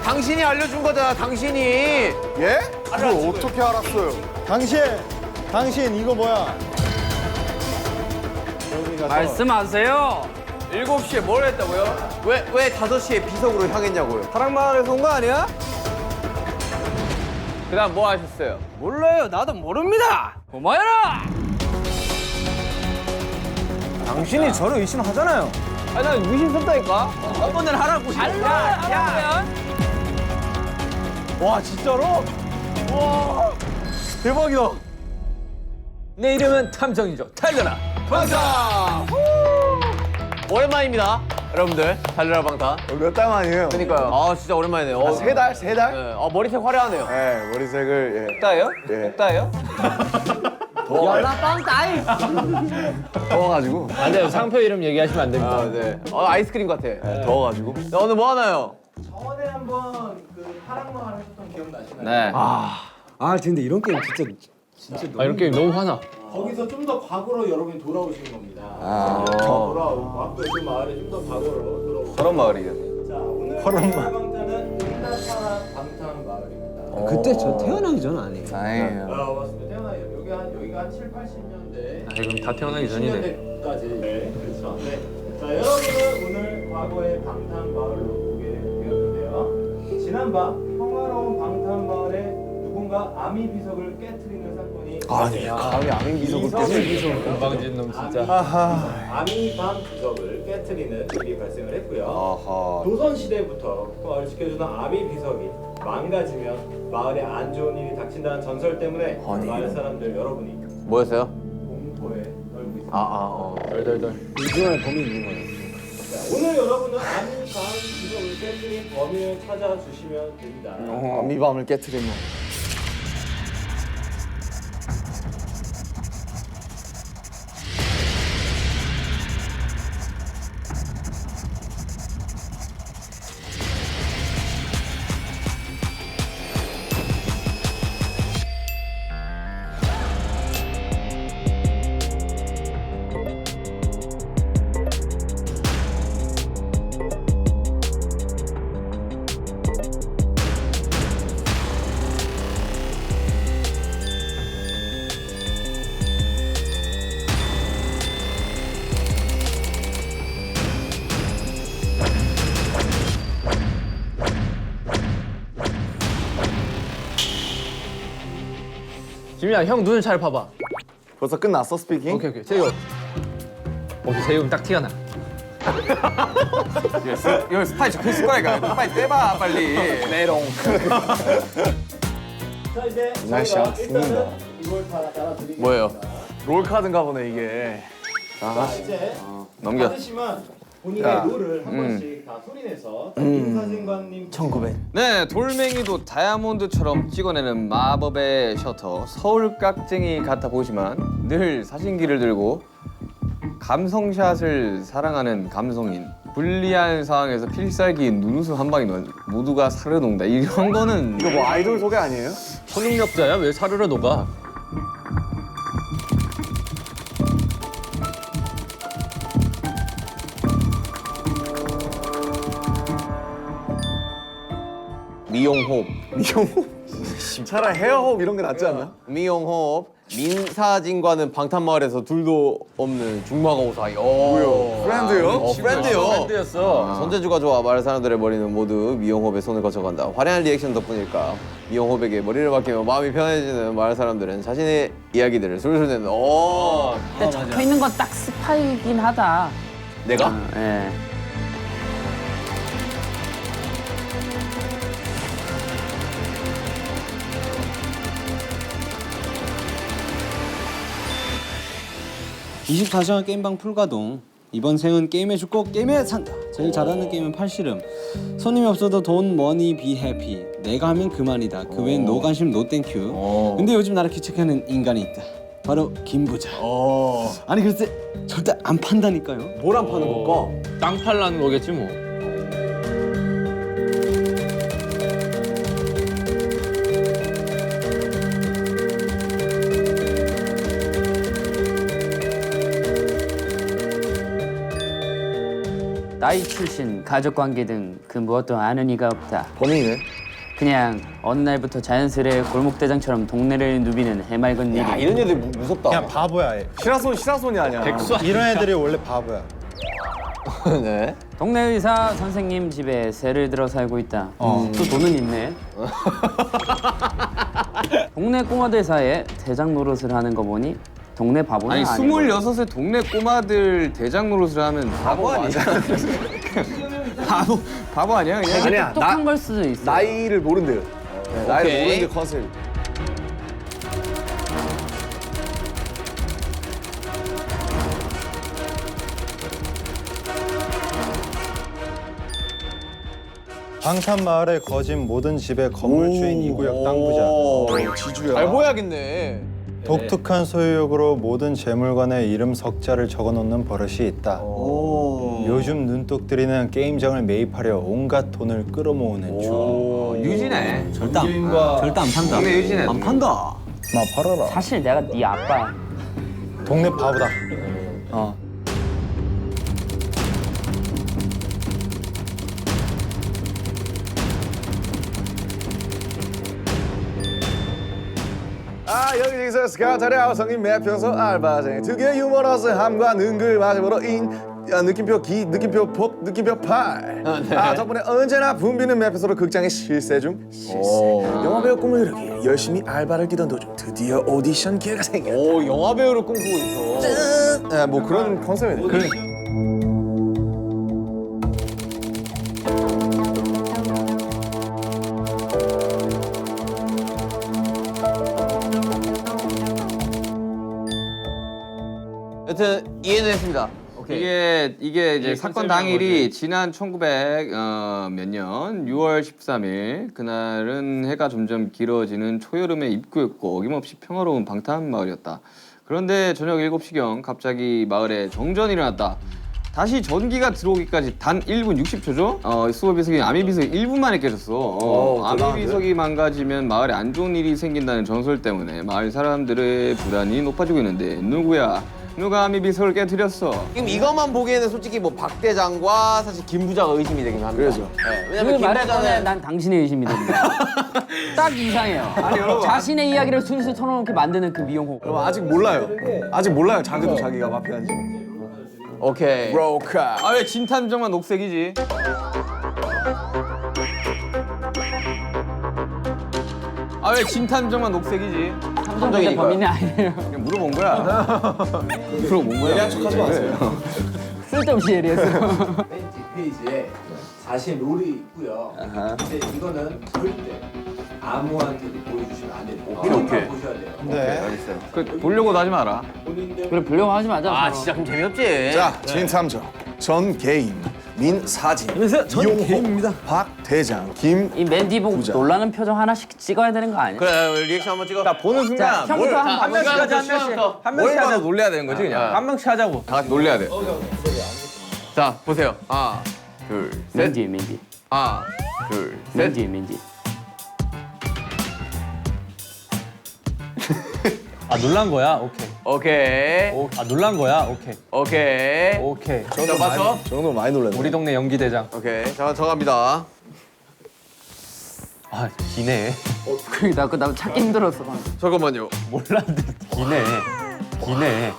당신이 알려준 거잖아, 당신이. 예? 그걸 어떻게 알았어요? 당신 이거 뭐야? 말씀하세요. 7시에 뭘 했다고요? 왜 5시에 비석으로 향했냐고요? 사랑마을에서 온 거 아니야? 그 다음 뭐 하셨어요? 몰라요. 나도 모릅니다. 고마워라. 당신이 저를 의심하잖아요. 아니 나 의심스럽다니까. 한번은 하라고. 야. 와 진짜로? 와 대박이다. 내 이름은 탐정이죠. 달려라. 방탄! 오랜만입니다, 여러분들. 달려라 방탄. 몇 달 만이에요? 그러니까요. 아, 진짜 오랜만이네요. 3달? 3달? 네. 머리색 화려하네요. 네, 머리색을 예. 따요? 예. 따요? 더워가지고. 안 돼요. 상표 이름 얘기하시면 안 됩니다. 아, 네. 아이스크림 같아. 네, 더워가지고. 네, 오늘 뭐 하나요? 저번에 한번 그 파랑마을 하셨던 기억나시나요? 네. 아 근데 이런 게임 진짜 이런 게임 너무 화나. 거기서 좀 더 과거로 여러분이 돌아오시는 겁니다. 아. 돌아오고 앞으로 그 마을에 좀 더 과거로 돌아오고. 저런 마을이겠네. 자 오늘 방탄은 은다파라 방탄 마을입니다. 그때 저 태어나기 전 아니에요. 다행이에요. 맞습니다. 태어나요. 여기가 한 7, 80년대. 그럼 다 태어나기 전이네. 90년대까지. 네, 그렇죠. 네. 자 여러분은 오늘 과거의 방탄 마을로 오게 되었는데요. 지난밤 평화로운 방탄 마을에 누군가 아미 비석을 깨트리는 사건이 아니, 감히 아민 비석을 깨서. 건방진 놈 진짜. 아미밤 비석을 깨트리는 일이 발생을 했고요. 아하. 조선 시대부터 마을을 지켜주던 아미 비석이 망가지면 마을에 안 좋은 일이 닥친다는 전설 때문에 아니. 마을 사람들 여러분이 뭐였어요? 공포에 떨고 있습니다. 덜덜덜. 이중에 범이 있는 거예요. 자, 오늘 여러분은 아미밤 비석을 깨트린 범인을 찾아주시면 됩니다. 아미밤을 깨트리면. 지민아 형 눈을 잘 봐봐. 벌써 끝났어, 스피킹? 오케이. 제이홉. 오케이 제이홉 딱 티가 나. 여기 스파이 적혀있을 거니까 빨리 떼봐, 빨리. 메롱. 자 이제 날씨야, 저희가 죽는다. 일단은 이걸 다 따라드리겠습니다. 뭐예요? 롤카드인가 보네, 이게. 자 이제 넘겨. 받으시면 본인의 야. 롤을 한 번씩 다 소리내서 김사진관님 1900. 네, 돌멩이도 다이아몬드처럼 찍어내는 마법의 셔터 서울 깍쟁이 같아 보이지만 늘 사진기를 들고 감성샷을 사랑하는 감성인 불리한 상황에서 필살기인 눈웃음 한 방이 모두가 사르르 녹는다. 이런 거는 이거 뭐 아이돌 소개 아니에요? 초능력자야? 왜 사르르 녹아? 미용호흡. 차라리 헤어호흡 이런 게 낫지 않나? 미용호흡. 민사진과는 방탄마을에서 둘도 없는 중마고 사이. 뭐요? 프렌드요? 프렌드요. 밴드였어. 손재주가 좋아 마을 사람들의 머리는 모두 미용호흡에 손을 거쳐간다. 화려한 리액션 덕분일까 미용호흡에게 머리를 맡기며 마음이 편해지는 마을 사람들은 자신의 이야기들을 술술 내는. 오. 근데 적혀 있는 건 딱 스파이긴 하다. 내가? 예. (24시간) 게임방 풀가동. 이번 생은 게임에 죽고 게임에 산다. 제일 잘하는 게임은 팔씨름. 손님이 없어도 돈 머니 비 해피. 내가 하면 그만이다. 그 외엔 노 관심 노 땡큐. 근데 요즘 나를 귀책하는 인간이 있다. 바로 김부자. 아니 글쎄 절대 안 판다니까요. 뭘 안 파는 걸까? 땅 팔라는 거겠지 뭐. 나이, 출신, 가족관계 등 그 무엇도 아는 이가 없다. 범인이네. 그냥 어느 날부터 자연스레 골목대장처럼 동네를 누비는 해맑은 일이. 야 이런 애들 무섭다. 그냥 바보야. 얘. 시라손이 아니야. 이런 애들이 원래 바보야. 네. 동네 의사 선생님 집에 새를 들어 살고 있다. 또 돈은 있네. 동네 꼬마들 사이에 대장 노릇을 하는 거 보니 동네 바보는 아니 아니고. 26의 동네 꼬마들 대장 노릇을 하면 바보 아니야? 바보 아니야 그냥? 아니야. 똑똑한 걸 수도 있어. 나이를 모른대요. 네, 나이를 오케이. 모르는 게 컨셉. 방탄마을에 거진 모든 집의 건물주인 이 구역 땅 부자. 지주야. 잘 보여야겠네. 독특한 소유욕으로 모든 재물관에 이름 석자를 적어놓는 버릇이 있다. 요즘 눈독들이는 게임장을 매입하려 온갖 돈을 끌어모으는 중. 유진해. 절대 안 판다. 동네 유진해. 안 판다. 마 팔아라. 사실 내가 네 아빠야. 동네 바보다. 여기서 스카타리아 성인 매표소 알바생 특유의 유머러스함과 능글맞음으로 느낌표 기, 느낌표 복, 느낌표 팔. 덕분에 언제나 붐비는 매표소로 극장에 실세 중. 영화배우 꿈을 이루기 열심히 알바를 뛰던 도중 드디어 오디션 기회가 생겼다. 오 영화 배우를 꿈꾸고 있어. 뭐 그런 컨셉이네. 여튼 이해는 했습니다. 오케이. 이게 이제 이게 사건 컨셉이란 당일이 지난 1900 몇 년 6월 13일 그날은 해가 점점 길어지는 초여름의 입구였고 어김없이 평화로운 방탄 마을이었다. 그런데 저녁 7시경 갑자기 마을에 정전이 일어났다. 다시 전기가 들어오기까지 단 1분 60초죠? 수호 비석이 아미 비석이 1분 만에 깨졌어. 아미 비석이 망가지면 마을에 안 좋은 일이 생긴다는 전설 때문에 마을 사람들의 불안이 높아지고 있는데 누구야? 누가 아미 비석을 깨뜨렸어? 지금 이것만 보기에는 솔직히 뭐 박 대장과 사실 김 부자가 의심이 되긴 합니다. 그래서. 네, 그 왜냐면 김 말에 꺼내 부자는 난 당신의 의심이 됩니다. 딱 이상해요. 자신의 이야기를 술술 털어놓게 만드는 그 미용호. 그럼 아직 몰라요. 아직 몰라요. 자기도 자기가 마피아인지. 오케이. 브로카. 아 왜 진탐정만 녹색이지? 아 왜 진탐정만 녹색이지? 탐정인데 범인이 아니에요. 그냥 물어본 거야. 물어본 거야. 예리한 척하지 마세요. 쓸데없이 예리했어. 맨 뒷페이지에 자신 롤이 있고요. 근데 이거는 절대 아무한테도 보여주시면 안 돼요. 오케이. 보셔야 돼요. 네. 그 보려고도 하지 마라. 본인들 그래 불려고 하지 마자. 아 서로. 진짜 그럼 재미없지. 자, 진탐정, 전 개인, 민사진, 안녕하세요. 전 이용호, 개인입니다. 박 대장, 김. 이 맨디 보고 부자. 놀라는 표정 하나씩 찍어야 되는 거 아니야? 그래 우리 리액션 한번 찍어. 나 보는 순간 자, 형부터 한번 한 명씩 하자 한 명씩. 한 명씩 하자 놀래야 되는 거지 그냥. 한 명씩 하자고. 다 같이 놀래야 돼. 자 보세요. 하나, 둘, 셋. 맨디 맨디. 하나, 둘, 셋. 맨디 맨디. 아 놀란 거야? 오케이. 오케이. 아 놀란 거야? 오케이. 오케이. 오케이. 자 맞춰. 저 정도 많이 놀랐네. 우리 동네 연기 대장. 오케이. 자 정합니다. 아 기네. 나 찾기 힘들었어. 잠깐만요. 몰랐는데 기네. 기네.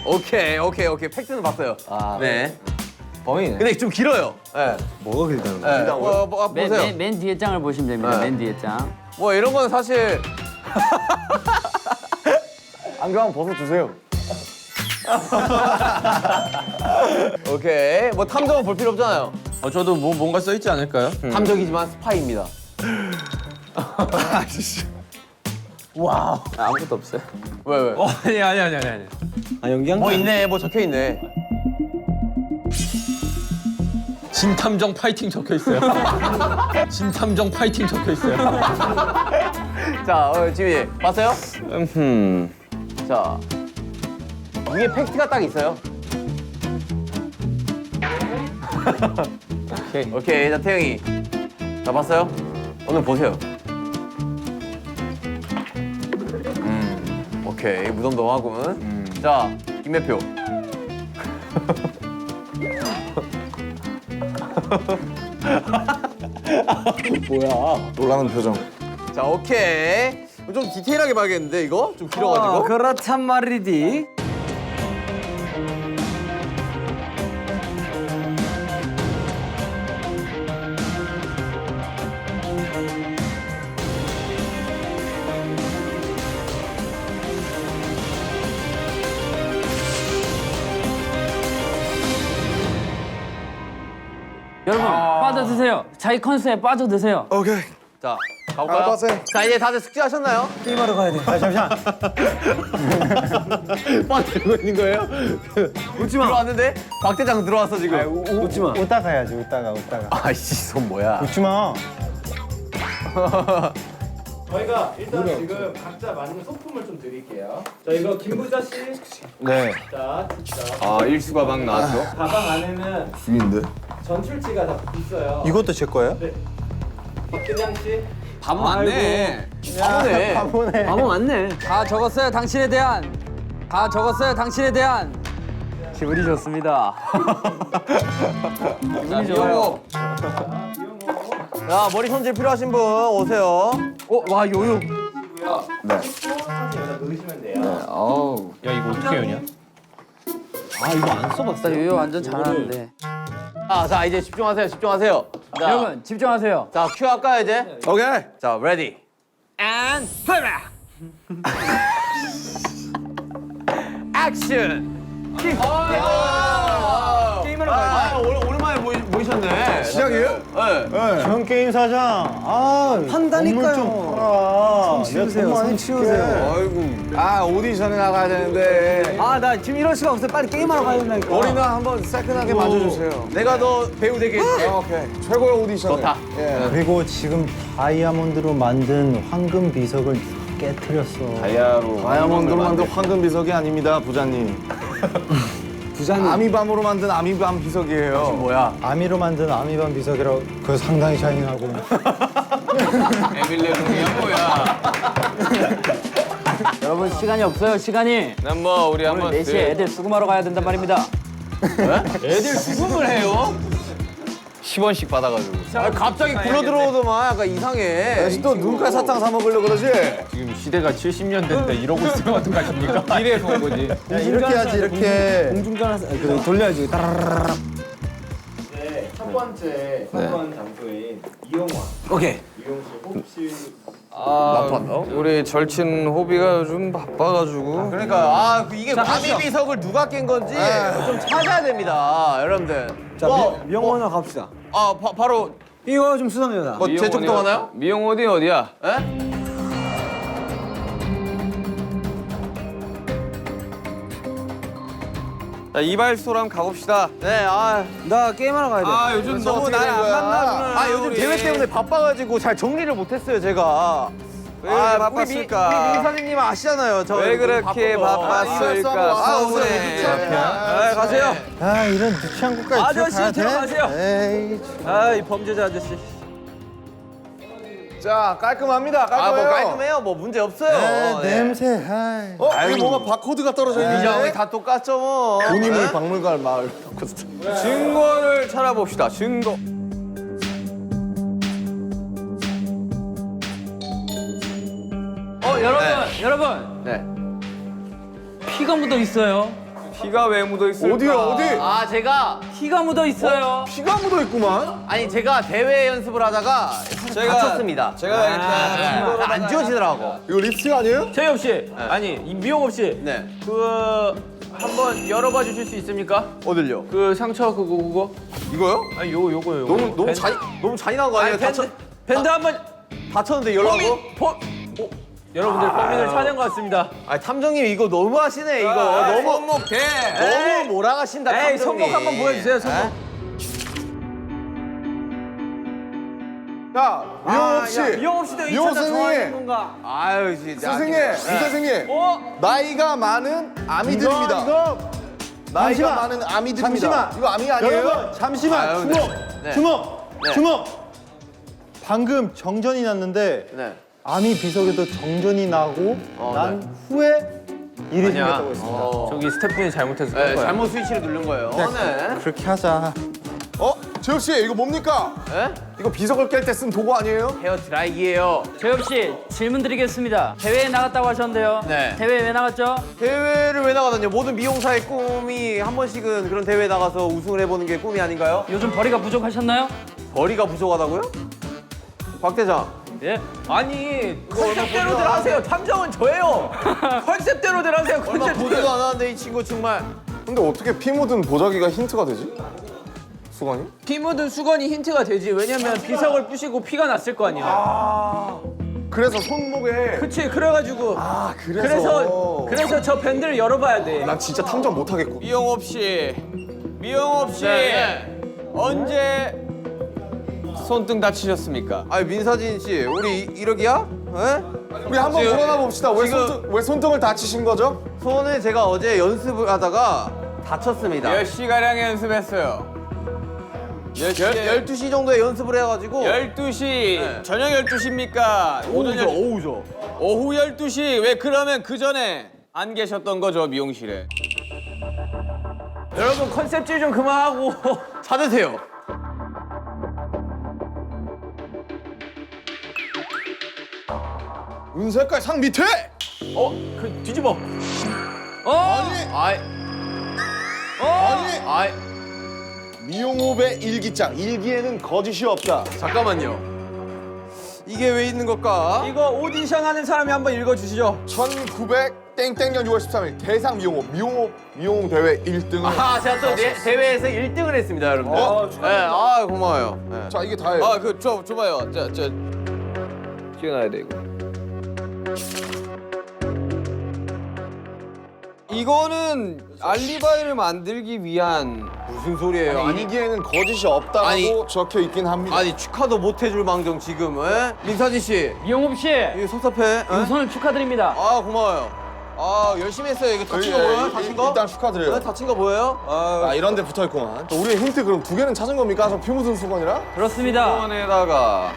오케이. 팩트는 봤어요. 네. 범인이네. 근데 좀 길어요. 네. 뭐가 길다는 네. 보세요. 맨 뒤에 장을 보시면 됩니다. 네. 맨 뒤에 장. 뭐 이런 건 사실 안경 한번 벗어주세요. 오케이. 뭐 탐정은 볼 필요 없잖아요. 저도 뭔가 써 있지 않을까요? 탐정이지만 스파이입니다. 아무것도 없어요. 왜? 아니. 아 연기한 뭐 거 있네. 뭐 적혀 있네. 진탐정 파이팅 적혀 있어요. 진탐정 파이팅 적혀 있어요. 자, 지민이 봤어요? 자, 위에 팩트가 딱 있어요. 오케이. 자, 태영이. 자, 봤어요? 오늘 보세요. 오케이. 무덤덤하군. 자, 김매표. 놀라는 표정. 자, 오케이. 좀 디테일하게 봐야겠는데 이거 좀 길어가지고. 그렇단 말이디. 여러분 빠져드세요. 자기 컨셉에 빠져드세요. 오케이. 자, 가볼까요? 알바생. 자, 이제 다들 숙제하셨나요? 게임하러 가야 돼. 아, 잠시만. 빠 들고 있는 거예요? 웃지 마. 들어왔는데 박 대장 들어왔어 지금. 웃지 마. 웃다가 해야지. 웃다가. 아이씨, 손 뭐야? 웃지 마. 저희가 일단 지금 각자 맞는 소품을 좀 드릴게요. 자, 이거 김부자 씨. 네. 자, 아 일수 가방 나왔어. 가방 안에는 죽인데. 전출치가 다 있어요. 이것도 제 거예요? 네. 박대장 씨. 바보 맞네. 바보네. 바보 맞네. 다 적었어요. 당신에 대한. 다 적었어요. 당신에 대한. 기분이 좋습니다. 기분이 좋아요. 야, 머리 손질 필요하신 분 오세요. 와 요요. 네. 여기다 넣으시면 돼요. 어우. 야 이거 어떻게 여냐? 아 이거 안 써봤어. 나 요요 완전 잘하는데. 자, 이제 집중하세요. 집중하세요. 자, 여러분 집중하세요. 자, 큐 할까요 이제? 오케이. 자, 레디. And play. 액션. 게임하러 가요. 오랜만에 모이셨네. 시작이에요? 네. 전 게임 사장. 아, 판다니까요. 좀 팔아. 치우세요. 손 치우세요. 아이고. 오디션에 나가야 되는데. 아 나 지금 이럴 수가 없어. 빨리 게임하러 가야 된다니까. 머리는 한번 새끈하게 만져주세요. 내가 너 배우 되게 해줄게. 오케이. 최고의 오디션. 좋다. 예. 그리고 지금 다이아몬드로 만든 황금 비석을 깨트렸어. 다이아몬드로 만든 황금 비석이 아닙니다, 부자님. 부자님. 아미밤으로 만든 아미밤 비석이에요. 뭐야? 아미로 만든 아미밤 비석이라고 그거 상당히 샤이닝하고. 에밀레 룸이야 뭐야. 여러분 시간이 없어요. 시간이. 난 뭐 우리 오늘 한번 4시에 애들 수금하러 가야 된단 말입니다. 애들 수금을 해요? 10원씩 받아가지고. 갑자기 굴러 들어오더만 약간 이상해. 또 눈깔 사탕 사 먹으려고 그러지? 지금 시대가 70년대인데 이러고 있으면 어떡하십니까? 미래에서 온 거지. 이렇게 해야지 이렇게. 공중전화 그래 돌려야지. 따라라라라. 네, 첫 번째 선거한 장소인 이용화. 오케이. 이용 씨, 혹시 우리 절친 호비가 요즘 바빠가지고. 그러니까 이게 아미 비석을 누가 깬 건지 좀 찾아야 됩니다, 여러러분들. 자 미용원으로 갑시다. 바로 이거 좀 수상해요. 뭐 제 쪽도 가나요? 미용 어디야? 에? 자 이발소랑 가봅시다. 네, 나 게임하러 가야 돼. 요즘 너무 날 안 만나구나. 요즘 대회 때문에 바빠가지고 잘 정리를 못했어요, 제가. 왜 그렇게 우리 바빴을까? 우리 미사님 아시잖아요. 저 왜 바쁜 그렇게 거. 바빴을까? 서운해. 가세요. 아 이런 유치한 것까지 아저씨 들어가야 돼? 들어가세요. 에이. 아이 범죄자 아저씨. 자, 깔끔합니다. 깔끔해요. 뭐 깔끔해요. 뭐 문제 없어요. 아, 네. 냄새. 아이. 여기 뭔가 바코드가 떨어져 이정이 있는데? 다 똑같죠 뭐. 돈이물 박물관 마을. 증거를 찾아봅시다. 증거. 여러분. 네. 피가 묻어 있어요. 피가 왜 묻어 있을까? 어디요, 어디? 제가 피가 묻어 있어요. 피가 묻어 있구만. 아니 제가 대회 연습을 하다가 다쳤습니다. 제가 일단 안 지워지더라고. 이거 립스틱 아니에요? 최엽 씨, 아니 이 미용업 씨, 네. 그 한번 열어봐 주실 수 있습니까? 어딜요? 그 상처 그거. 이거요? 아니 요거요. 너무 잔인한 거 아니에요? 밴드 한번 다쳤는데 열라고? 여러분들 범인을 찾은 것 같습니다. 탐정님 이거 너무 하시네 이거. 너무 손목대. 너무 몰아가신다 에이 탐정님. 손목 한번 보여주세요. 손목. 자, 미용업 씨. 미용업 씨도 이 미용 차장 좋아하는 선생님. 건가? 아유 진짜. 선생님, 이 선생님. 나이가 많은 아미들입니다. 나이가 많은 아미들입니다. 잠시만. 이거 아미 아니에요? 여러분 잠시만. 아유, 주목. 네. 주목. 네. 주목. 방금 정전이 났는데 네. 아미 비석에도 정전이 나고 난 후에 일이 생겼다고 했습니다. 저기 스태프분이 잘못해서 네, 그런 거야. 잘못 스위치를 누른 거예요. 네. 그렇게 하자. 재엽 씨 이거 뭡니까? 에? 이거 비석을 깰 때 쓴 도구 아니에요? 헤어 드라이기예요. 재엽 씨 질문 드리겠습니다. 대회에 나갔다고 하셨는데요. 네. 대회 왜 나갔죠? 대회를 왜 나가다뇨? 모든 미용사의 꿈이 한 번씩은 그런 대회에 나가서 우승을 해보는 게 꿈이 아닌가요? 요즘 벌이가 부족하셨나요? 벌이가 부족하다고요? 박 대장. 예. 아니 컨셉대로들 하세요. 탐정은 저예요. 컨셉대로들 하세요. 얼마 보지도 않았는데 이 친구 정말. 근데 어떻게 피 묻은 보자기가 힌트가 되지? 수건이? 피 묻은 수건이 힌트가 되지. 왜냐면 비석을 부시고 피가 났을 거 아니야. 그래서 손목에 그치, 그래가지고. 아 그래서 저 밴드를 열어봐야 돼. 난 진짜 탐정 못하겠고. 미영업 씨, 미영업 씨 언제 손등 다치셨습니까? 아니 민사진 씨, 우리 1억이야? 에? 우리 한번 지금- 물어나 봅시다. 왜, 지금- 왜 손등을 다치신 거죠? 손을 제가 어제 연습을 하다가 다쳤습니다. 몇 시가량 연습했어요? 12시 정도에 연습을 해가지고 12시, 저녁 12시입니까? 오후죠. 오후 12시. 왜 그러면 그 전에 안 계셨던 거죠, 미용실에? 여러분 컨셉질 좀 그만하고. 찾으세요. 은색깔 상 밑에! 그 뒤집어. 아이, 아니 미용업의 일기장. 일기에는 거짓이 없다. 잠깐만요. 이게 왜 있는 걸까? 이거 오디션 하는 사람이 한번 읽어주시죠. 1900 땡땡년 6월 13일 대상 미용 대회 1등을. 아, 제가 또 대회에서 1등을 했습니다, 여러분들. 네, 아, 고마워요. 네. 자 이게 다예요. 아, 줘봐요. 저 찍어놔야 돼, 이거. 이거는 알리바이를 만들기 위한 무슨 소리예요? 아니, 일기에는 거짓이 없다고 아니. 적혀 있긴 합니다. 아니 축하도 못 해줄 망정 지금, 에? 민사진 씨, 이용업 씨 이거 섭섭해. 에? 우선을 축하드립니다. 아, 고마워요. 아, 열심히 했어요. 이거 다친 거 보여요? 다친 거? 일단 축하드려요. 네, 다친 거 보여요? 아 이런 데 붙어 있구만. 우리의 힌트 그럼 2개는 찾은 겁니까? 저 피 묻은 수건이랑? 그렇습니다. 수건에다가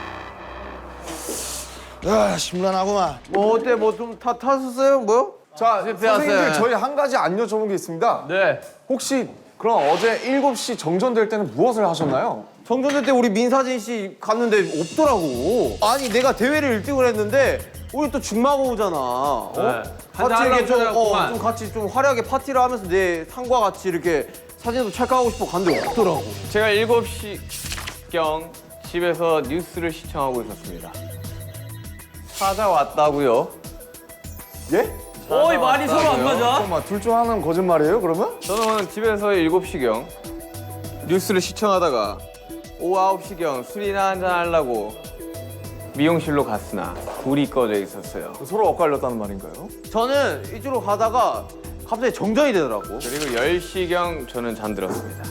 아 심란하구만. 뭐 어때? 뭐 좀 탔었어요? 뭐요? 자 실패했어요. 선생님들 저희 한 가지 안 여쭤본 게 있습니다. 네. 혹시 그럼 어제 7시 정전될 때는 무엇을 하셨나요? 정전될 때 우리 민사진 씨 갔는데 없더라고. 아니 내가 대회를 1등을 했는데 우리 또 중마고 오잖아. 어? 같이 이렇게 좀 같이 좀 화려하게 파티를 하면서 내 상과 같이 이렇게 사진도 찰칵하고 싶어 갔는데 없더라고. 제가 7시경 집에서 뉴스를 시청하고 있었습니다. 찾아왔다고요? 예? 어이 말이 서로 안 맞아. 잠깐만 둘 중 하나는 거짓말이에요 그러면? 저는 집에서 7시경 뉴스를 시청하다가 오후 9시경 술이나 한잔 하려고 미용실로 갔으나 불이 꺼져 있었어요. 서로 엇갈렸다는 말인가요? 저는 이쪽으로 가다가 갑자기 정전이 되더라고. 그리고 10시경 저는 잠들었습니다.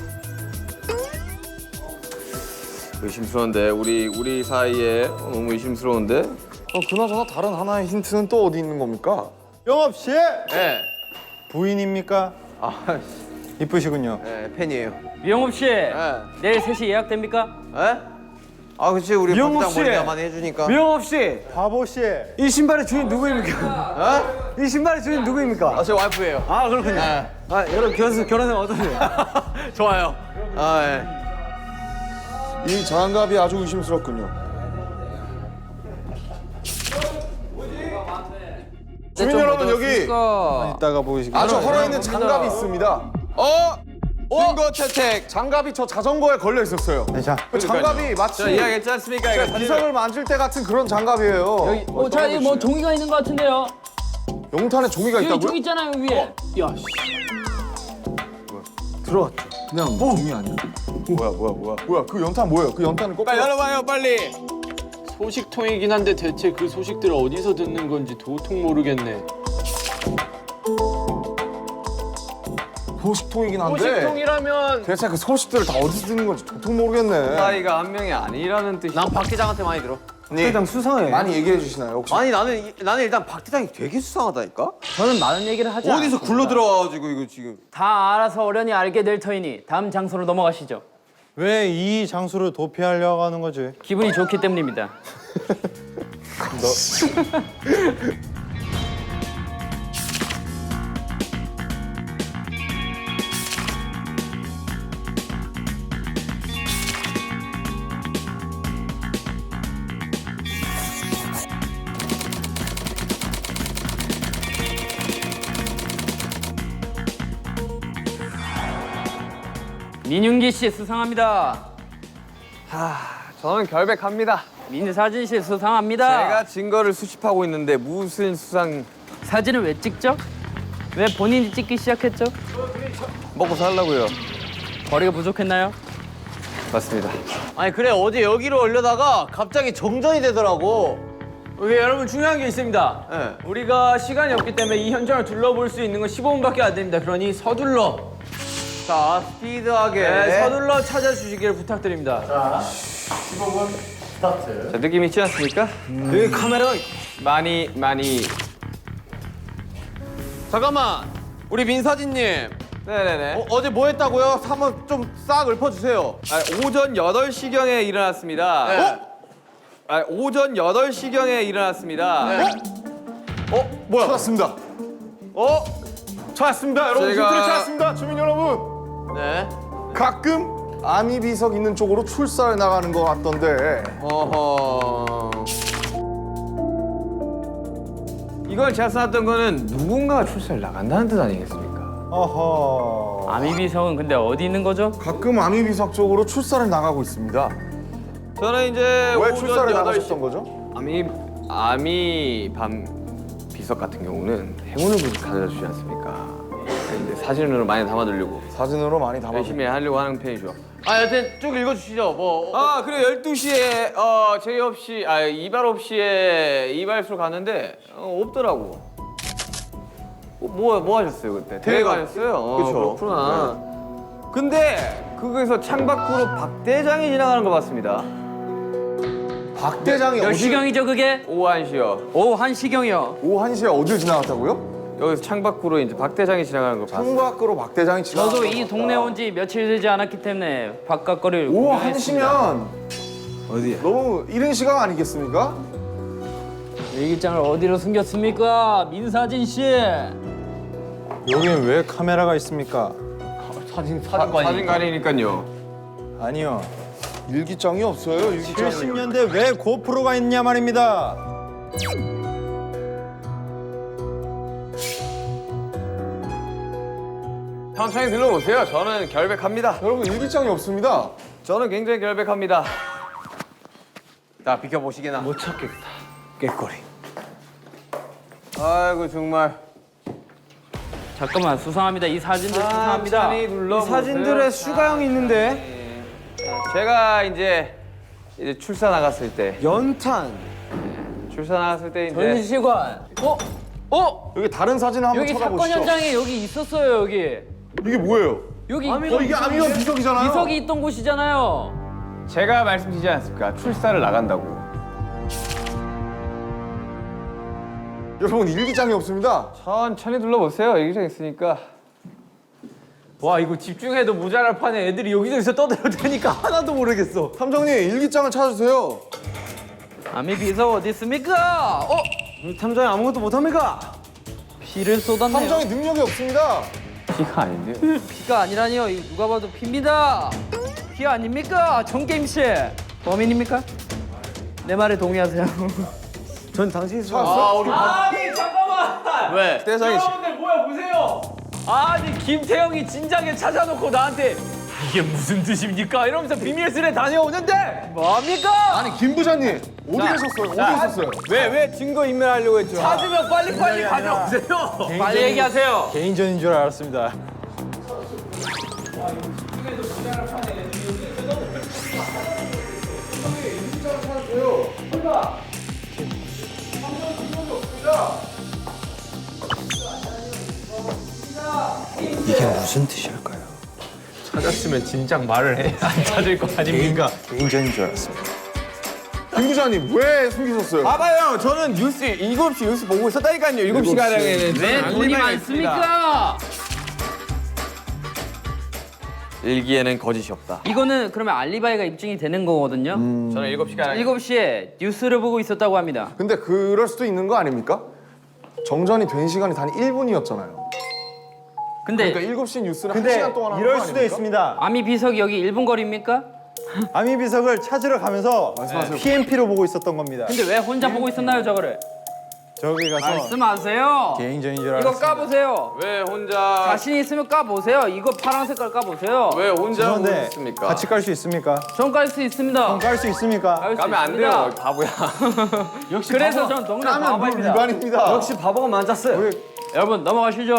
의심스러운데 우리 사이에 너무 의심스러운데? 그나저나 다른 하나의 힌트는 또 어디 있는 겁니까? 영업 씨 네. 부인입니까? 아, 이쁘시군요. 네, 팬이에요. 이용업 씨 네. 내일 3시 예약됩니까? 에? 아, 그치 우리 미영국 박장 씨. 머리가 많이 해주니까. 미영업 씨, 바보 씨. 이 신발의 주인 누구입니까? 이 신발의 주인 누구입니까? 아, 제 와이프예요. 아 그렇군요. 네. 아 여러분 결혼하면 어떠세요? 좋아요. 아, 예. 이 장갑이 아주 의심스럽군요. 주민 여러분 여기 이따가 보시기. 아주 헐어있는 장갑이 있습니다. 증거 채택. 장갑이 저 자전거에 걸려 있었어요. 자, 그 장갑이 마치 저 이야기했지 않습니까? 이거 비석을 만질 때 같은 그런 장갑이에요. 자 이거 뭐 종이가 있는 것 같은데요. 용탄에 종이가 여기 있다고요? 종이 있잖아요 위에. 뭐야 그 연탄 뭐예요? 그 연탄을 꼭 빨리 열어봐요, 빨리. 소식통이긴 한데 대체 그 소식들을 어디서 듣는 건지 도통 모르겠네. 소식통이긴 한데 소식통이라면 대체 그 소식들을 다 어디서 듣는 건지 도통 모르겠네. 사이가 한 명이 아니라는 뜻이. 난 박 대장한테 많이 들어. 회장 수상해. 많이 얘기해 주시나요 혹시? 아니 나는 일단 박 대장이 되게 수상하다니까. 저는 많은 얘기를 하지 어디서 않습니다. 굴러 들어와가지고 이거 지금. 다 알아서 어련히 알게 될 터이니 다음 장소로 넘어가시죠. 왜 이 장소를 도피하려고 하는 거지? 기분이 좋기 때문입니다. 민윤기 씨 수상합니다. 저는 결백합니다. 민사진 씨 수상합니다. 제가 증거를 수집하고 있는데 무슨 수상 사진을 왜 찍죠? 왜 본인이 찍기 시작했죠? 먹고 살라고요. 거리가 부족했나요? 맞습니다. 아니 그래 어제 여기로 올려다가 갑자기 정전이 되더라고. 오케이, 여러분 중요한 게 있습니다. 네. 우리가 시간이 없기 때문에 이 현장을 둘러볼 수 있는 건 15분밖에 안 됩니다. 그러니 서둘러, 자 스피드하게. 서둘러 찾아주시길 부탁드립니다. 자, 15분 스타트. 자, 느낌 있지 않습니까? 여기 카메라가. 많이 잠깐만. 우리 민사진님. 네네네. 어제 뭐 했다고요? 한번 좀 싹 읊어주세요. 오전 8시경에 일어났습니다. 네. 오전 8시경에 일어났습니다. 뭐야? 찾았습니다. 찾았습니다. 여러분 제가- 힌트를 찾았습니다. 주민 여러분. 네. 가끔 아미 비석 있는 쪽으로 출사를 나가는 것 같던데. 어허. 이걸 제가 써놨던 거는 누군가가 출사를 나간다는 뜻 아니겠습니까? 어허. 아미비성은 근데 어디 있는 거죠? 가끔 아미 비석 쪽으로 출사를 나가고 있습니다. 저는 이제 왜 오전 출사를 8시 나가셨던 거죠? 아미 밤 비석 같은 경우는 행운을 가져다 주지 않습니까? 이제 사진으로 많이 담아두려고 사진으로 많이 담아. 열심히 하려고 하는 편이죠. 여튼 쭉 읽어주시죠. 뭐. 그리고 12시에 제의 없이 이발 없이에 이발소로 갔는데 없더라고. 뭐 하셨어요 그때? 대회 대회가- 가셨어요? 그쵸. 그렇구나. 근데 거기서 창밖으로 박 대장이 지나가는 거 봤습니다. 박 대장이 몇 어디? 시경이죠 그게? 오후 1시요. 오후 1시경이요. 오후 1시에 어딜 지나갔다고요? 여기서 창밖으로 이제 박 대장이 지나가는 거 봤어요. 창밖으로 박 대장이 지나갔다. 저도 이 동네 온 지 며칠 되지 않았기 때문에 바깥 거리를 오후 구경했습니다. 1시면 어디야? 너무 이른 시간 아니겠습니까? 일기장을 어디로 숨겼습니까? 민사진 씨. 여긴 왜 카메라가 있습니까? 사진관이니까요. 아니요. 일기장이 없어요. 일기장이. 70년대 왜 고프로가 있냐 말입니다. 천천히 들러보세요. 저는 결백합니다. 여러분 일기장이 없습니다. 저는 굉장히 결백합니다. 자 비켜보시게나. 못 찾겠다. 꾀꼬리. 아이고 정말. 잠깐만 수상합니다. 이 사진들 수상합니다. 천천히 둘러보세요. 사진들에 슈가형이 있는데. 제가 이제 출사 나갔을 때 연탄. 출사 나갔을 때 이제 전시관. 여기 다른 사진 한번 여기 사건 찾아보시죠. 현장에 여기 있었어요 여기. 이게 뭐예요? 여기 이게 아미가 비석이잖아요. 비석이 있던 곳이잖아요. 제가 말씀드리지 않았습니까? 출사를 나간다고. 여러분 일기장이 없습니다. 천천히 둘러보세요. 여기저기 있으니까. 와, 이거 집중해도 모자랄 판에 애들이 여기저기서 떠들어대니까 하나도 모르겠어. 탐정님 일기장을 찾아주세요. 아미 비석 어디 있습니까? 탐정이 아무것도 못합니까? 피를 쏟았네요. 탐정이 능력이 없습니다. 피가 아닌데요. 피가 아니라니요. 이 누가 봐도 피입니다. 피 아닙니까? 정게임 씨. 범인입니까? 내 말에 동의하세요. 전 당신이 아니, 잠깐만! 왜? 대장이 여러분들 뭐야, 보세요! 아니, 김태형이 진작에 찾아놓고 나한테 이게 무슨 뜻입니까? 이러면서 비밀스레 다녀오는데 뭡니까? 아니 김 부장님 어디 계셨어요? 어디 계셨어요? 왜 증거 인멸하려고 했죠? 찾으면 빨리빨리 가져오세요. 빨리 얘기하세요. 개인전인 줄 알았습니다. 이게 무슨 뜻일까요? 찾았으면 진작 말을 해. 안 찾을 거 아닙니까? 개인전인 줄 알았습니다. 김 부장님 왜 숨기셨어요? 봐봐요. 저는 뉴스 7시 뉴스 보고 있었다니까요. 7시 가량에는 왜 돈이 많습니까? 일기에는 거짓이 없다. 이거는 그러면 알리바이가 입증이 되는 거거든요. 저는 7시 가량 7시에 뉴스를 보고 있었다고 합니다. 근데 그럴 수도 있는 거 아닙니까? 정전이 된 시간이 단 1분이었잖아요. 근데 그러니까 7시 뉴스를 근데 1시간 동안 하는 이럴 거 수도 아닙니까? 있습니다. 아미 비석이 여기 1분 거리입니까? 아미 비석을 찾으러 가면서 PMP로 보고 있었던 겁니다. 근데 왜 혼자 보고 있었나요, 저거를? 저기 가서 말씀하세요. 개인전인 줄 이거 알았습니다. 까보세요. 왜 혼자 자신 있으면 까보세요. 이거 파란 색깔 까보세요. 왜 혼자 죄송한데 오셨습니까? 같이 깔 수 있습니까? 전 깔 수 있습니다. 깔 수 있습니까? 깔 수 까면 안 있습니다. 돼요, 바보야. 역시 그래서 전 동네 바보입니다. 위반입니다. 역시 바보가 많았어요. 여러분 넘어가시죠.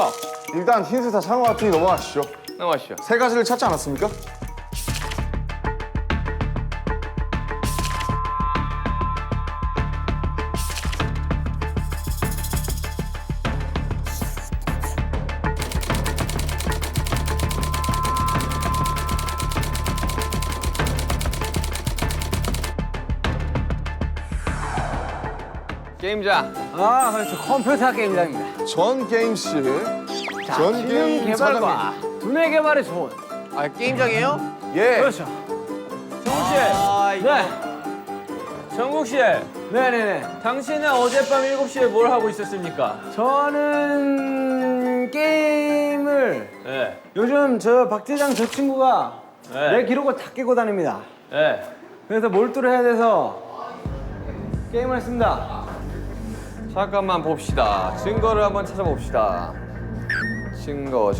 일단 힌트 다 찬 것 같으니 넘어가시죠. 넘어가시죠. 세 가지를 찾지 않았습니까? 게임장. 아 그렇죠. 컴퓨터 게임장입니다. 전 게임씨, 전 게임 사장님. 두뇌 개발에 좋은. 아 게임장이에요? 예. 그렇죠. 정국 씨. 네. 정국 씨. 네네네. 당신은 어젯밤 7시에 뭘 하고 있었습니까? 저는 게임을 네. 요즘 저 박대장 저 친구가 네. 내 기록을 다 깨고 다닙니다. 네. 그래서 몰두를 해야 돼서 게임을 했습니다. 잠깐만 봅시다. 증거를 한번 찾아봅시다. 증거.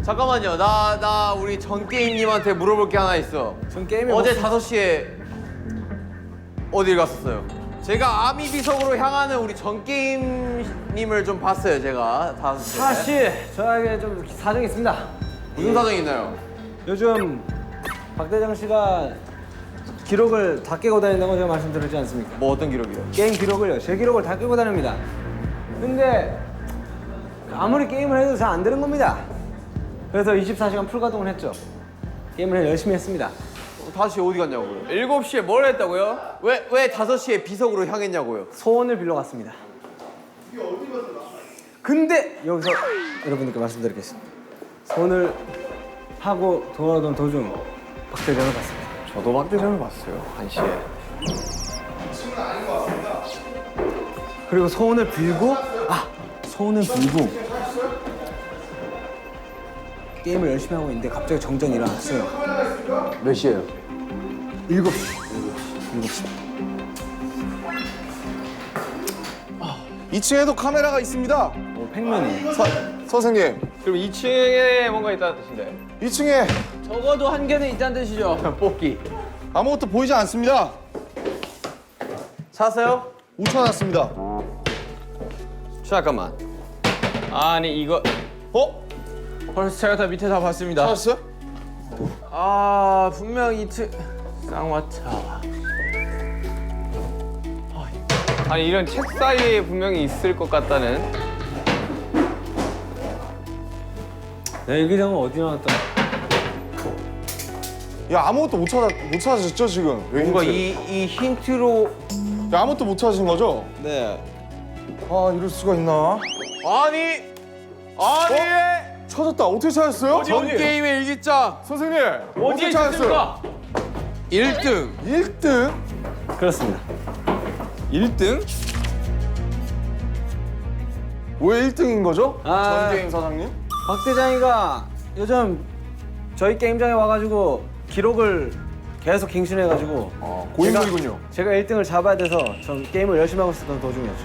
잠깐만요. 나 우리 전 게임님한테 물어볼 게 하나 있어. 전 게임에 어제 5시에 어딜 갔었어요? 제가 아미 비석으로 향하는 우리 전 게임님을 좀 봤어요. 제가 5시에. 사실 저에게 좀 사정이 있습니다. 무슨 사정이 있나요? 요즘 박대장 씨가 기록을 다 깨고 다닌다고 제가 말씀드렸지 않습니까? 뭐 어떤 기록이요? 게임 기록을요. 제 기록을 다 깨고 다닙니다. 근데 아무리 게임을 해도 잘 안 되는 겁니다. 그래서 24시간 풀가동을 했죠. 게임을 열심히 했습니다. 다시 어디 갔냐고요? 7시에 뭘 했다고요? 왜 5시에 비석으로 향했냐고요? 소원을 빌러 갔습니다. 근데 여기서 여러분들께 말씀드리겠습니다. 소원을 하고 돌아오던 도중 박대장을 봤습니다. 저도 박대장을 봤어요. 1시에. 그리고 소원을 빌고 소원을 빌고 게임을 열심히 하고 있는데 갑자기 정전이 일어났어요. 몇 시에요? 7시. 2층에도 카메라가 있습니다. 팩맨이. 선생님, 그럼 2층에 뭔가 있다는 뜻인데. 2층에 적어도 한 개는 있다는 뜻이죠. 뽑기. 아무것도 보이지 않습니다. 찾았어요? 못 찾았습니다. 잠깐만. 아니 이거 벌써 제가 다 밑에 다 봤습니다. 찾았어요? 아 분명 이틀 쌍화차. 아니 이런 책 사이에 분명히 있을 것 같다는. 내 일기장은 어디 나왔다? 야, 아무것도 못 찾으셨죠 지금? 왜 뭔가 힌트? 이 힌트로 야, 아무것도 못 찾으신 거죠? 네. 아, 이럴 수가 있나? 아니 찾았다. 어떻게 찾았어요? 전 게임의 일기장 선생님, 어디에 어떻게 찾았어요? 있습니까? 1등 1등? 그렇습니다. 1등? 왜 1등인 거죠? 아. 전 게임 사장님? 박대장이가 요즘 저희 게임장에 와가지고 기록을 계속 갱신해가지고 고인물이군요. 제가 1등을 잡아야 돼서 전 게임을 열심히 하고 있었던 도중이었죠.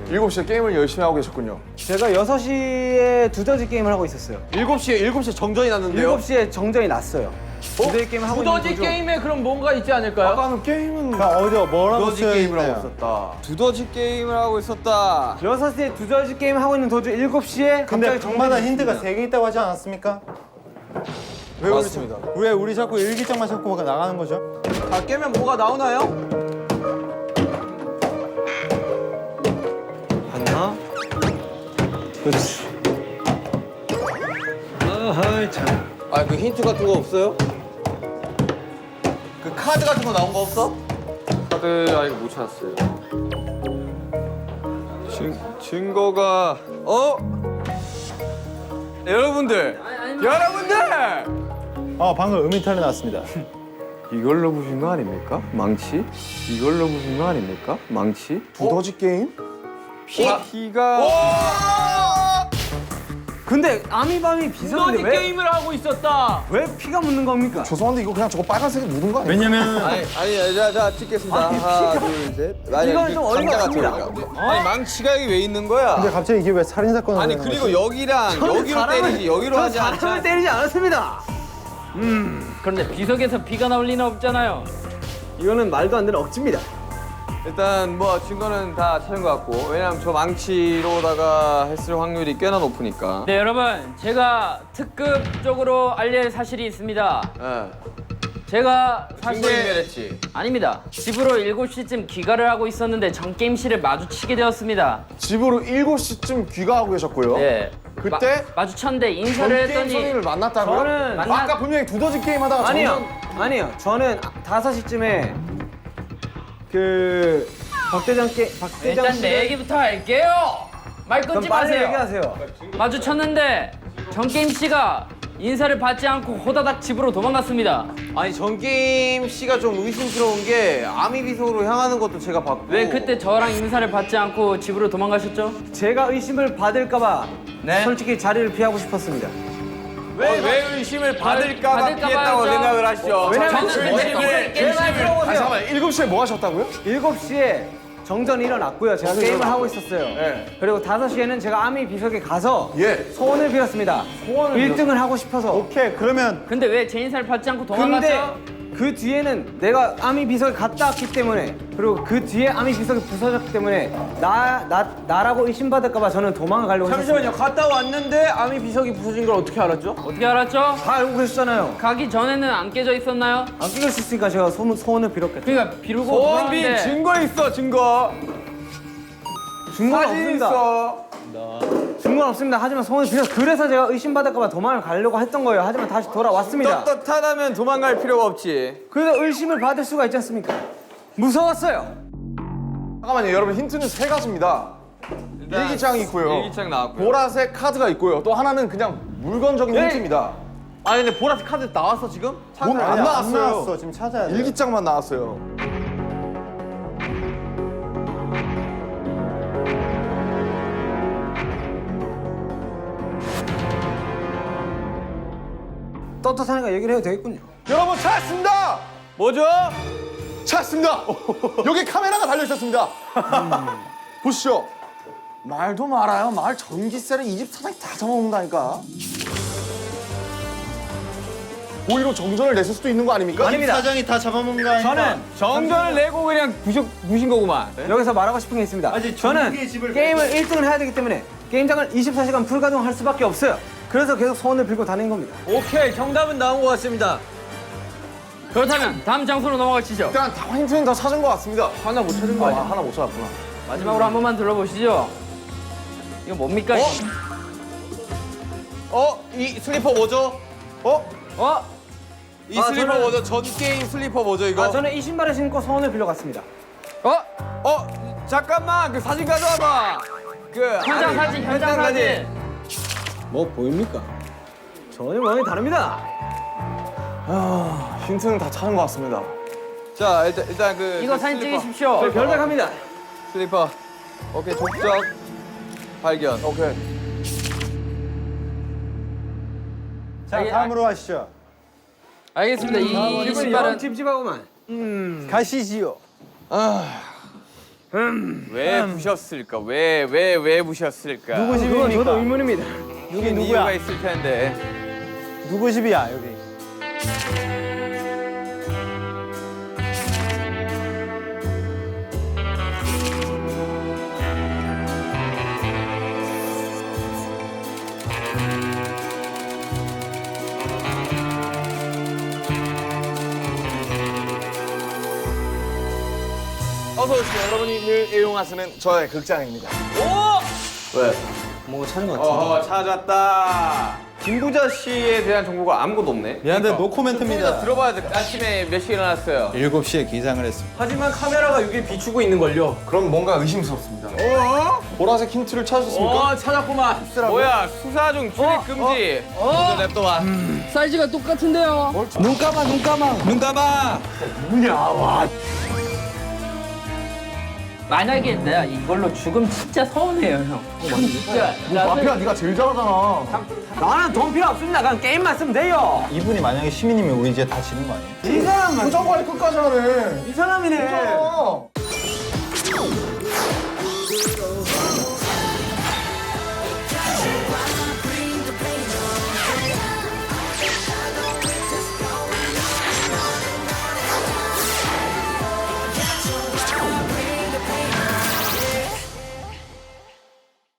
7시에 게임을 열심히 하고 계셨군요. 제가 6시에 두더지 게임을 하고 있었어요. 7시에 정전이 났는데요. 7시에 정전이 났어요. 두더지 게임을 하고 있는 두더지 도중 게임에 그럼 뭔가 있지 않을까요? 아까는 게임은 어디요? 뭐라고 두더지 쓰여 게임을 하고 있나요? 있었다. 두더지 게임을 하고 있었다. 6시에 두더지 게임 하고 있는 도중 7시에 근데 갑자기 방마다 정전이 힌트가 있습니다. 3개 있다고 하지 않았습니까? 왜 그렇습니다. 왜 우리 자꾸 일기장만 자꾸 나가는 거죠? 다 깨면 뭐가 나오나요? 봤나? 그렇지. 아하이 참. 아 그 힌트 같은 거 없어요? 그 카드 같은 거 나온 거 없어? 카드 아직 못 찾았어요. 증거가 여러분들 방금 음이탈이 났습니다. 이걸로 부신 거 아닙니까? 망치? 이걸로 부신 거 아닙니까? 망치? 두더지 게임? 피가 근데 아미밤이 비석인데 너니 왜, 게임을 하고 있었다. 왜 피가 묻는 겁니까? 죄송한데 이거 그냥 저거 빨간색에 묻은 거 아니에요? 왜냐면 아니 자 찍겠습니다. 하나 둘 셋. 아니, 이건 좀 어이가 감자 없습니다. 같아요. 아니 망치가 여기 왜 있는 거야? 근데 갑자기 이게 왜 살인 사건을 아니 하는 그리고 거지? 여기랑 여기로 때리지 여기로 하지 사람을 않잖아. 때리지 않았습니다. 그런데 비석에서 피가 나올 리는 없잖아요. 이거는 말도 안 되는 억지입니다. 일단 뭐 증거는 다 찾은 것 같고 왜냐면 저 망치로다가 했을 확률이 꽤나 높으니까. 네 여러분 제가 특급 쪽으로 알릴 사실이 있습니다. 제가 사실 인멸했지. 아닙니다. 집으로 7시쯤 귀가를 하고 있었는데 전 게임실을 마주치게 되었습니다. 집으로 7시쯤 귀가하고 계셨고요. 네. 그때 마주쳤는데 전 인사를 게임 했더니 선생님을 만났다고요? 저는 아까 분명히 두더지 게임 하다가 아니요. 저는 5시쯤에 그 박대장 일단 씨 내 얘기부터 할게요. 말 그럼 끊지 빨리 마세요. 얘기하세요. 마주쳤는데 전게임 씨가 인사를 받지 않고 호다닥 집으로 도망갔습니다. 아니 전게임 씨가 좀 의심스러운 게 아미 비석으로 향하는 것도 제가 봤고. 왜 그때 저랑 인사를 받지 않고 집으로 도망가셨죠? 제가 의심을 받을까봐 네? 솔직히 자리를 피하고 싶었습니다. 왜 의심을 받을까봐 받을까 피했다고 봐요. 생각을 하시죠? 왜냐면 저는 의심을 아니 잠깐만 7시에 뭐 하셨다고요? 7시에 정전이 일어났고요. 제가 게임을 하고 있었어요. 그리고 5시에는 제가 아미 비석에 가서 예. 소원을 빌었습니다. 1등을 하고 싶어서. 오케이 그러면 근데 왜 제 인사를 받지 않고 근데 도망갔죠? 그 뒤에는 내가 아미 비석에 갔다 왔기 때문에 그리고 그 뒤에 아미 비석이 부서졌기 때문에 나라고 의심받을까봐 저는 도망을 가려고 했었어요. 갔다 왔는데 아미 비석이 부서진 걸 어떻게 알았죠? 어떻게 알았죠? 다 알고 계셨잖아요. 가기 전에는 안 깨져 있었나요? 안 끼고 있으니까 제가 소원을 빌었겠죠. 그러니까 비르고 소원 빈 도망갔는데 증거 있어 증거. 증거는 사진 없습니다. 있어. 증거는 없습니다. 하지만 소원을 빌어서 그래서 제가 의심받을까봐 도망을 가려고 했던 거예요. 하지만 다시 돌아왔습니다. 떳떳하다면 도망갈 필요가 없지. 그래서 의심을 받을 수가 있지 않습니까? 무서웠어요. 잠깐만요 여러분 힌트는 3가지입니다. 일기장이 있고요. 일기장 나왔고요. 보라색 카드가 있고요. 또 하나는 그냥 물건적인 힌트입니다. 아니 근데 보라색 카드 나왔어 지금? 안 아니, 안 나왔어요. 나왔어. 지금 찾아야 돼. 일기장만 나왔어요. 떳떳하니까 얘기를 해도 되겠군요. 여러분 찾았습니다. 뭐죠? 찾았습니다. 여기 카메라가 달려 있었습니다. 보시죠. 말도 말아요. 말 전기세를 이 집 사장이 다 잡아먹는다니까. 오히려 정전을 냈을 수도 있는 거 아닙니까? 아닙니다. 사장이 다 잡아먹는 거 아니까? 저는 정전을 내고 그냥 부신 거구만. 여기서 말하고 싶은 게 있습니다. 저는 게임을 1등을 해야 되기 때문에 게임장을 24시간 불가동할 수밖에 없어요. 그래서 계속 소원을 빌고 다닌 겁니다. 오케이 정답은 나온 것 같습니다. 그렇다면 다음 장소로 넘어가시죠. 일단 다 힌트는 다 찾은 것 같습니다. 하나 못 찾은 거 아니야? 하나 못 찾았구나. 마지막으로 한 번만 들러보시죠. 이거 뭡니까? 이 슬리퍼 뭐죠? 이 슬리퍼 저는- 뭐죠? 전 게임 슬리퍼 뭐죠 이거? 저는 이 신발을 신고 소원을 빌러 갔습니다. 잠깐만 그 사진 가져와봐. 현장 사진, 현장 사진. 뭐 보입니까? 전혀 모양이 다릅니다. 힌트는 다 찾은 것 같습니다. 자 일단 그 이거 그 사진 슬리퍼. 찍으십시오. 저희 별백합니다. 슬리퍼. 오케이 족적 발견. 오케이. 자 다음으로 하시죠. 알겠습니다. 이 기분이 신발은 영 찝찝하구만. 가시지요. 왜 부셨을까? 왜 부셨을까? 누구 그건 집입니까? 저도 의문입니다. 여기 이유가 누구야? 있을 텐데. 누구 집이야 여기? 어서 오십시오. 여러분이 늘 애용하시는 저의 극장입니다. 뭔가 찾은 것 같아. 찾았다. 김부자 씨에 대한 정보가 아무것도 없네. 미안한데 좀 노코멘트입니다. 더 들어봐야 돼. 아침에 몇 시에 일어났어요? 7시에 기상을 했습니다. 하지만 카메라가 여기 비추고 있는 걸요. 그럼 뭔가 의심스럽습니다. 보라색 힌트를 찾으셨습니까? 찾았구만. 뭐야 수사 중 출입 금지. 먼저 냅둬봐. 사이즈가 똑같은데요. 눈 감아, 눈 감아. 눈 감아. 만약에 내가 이걸로 죽으면 진짜 서운해요, 형. 진짜. 마피아 네가 제일 잘하잖아. 나는 돈 필요 없습니다. 그냥 게임만 쓰면 돼요. 이분이 만약에 시민이면 우리 이제 다 지는 거 아니에요? 이 사람만 표정관리 끝까지 하네. 이 사람이네. 어.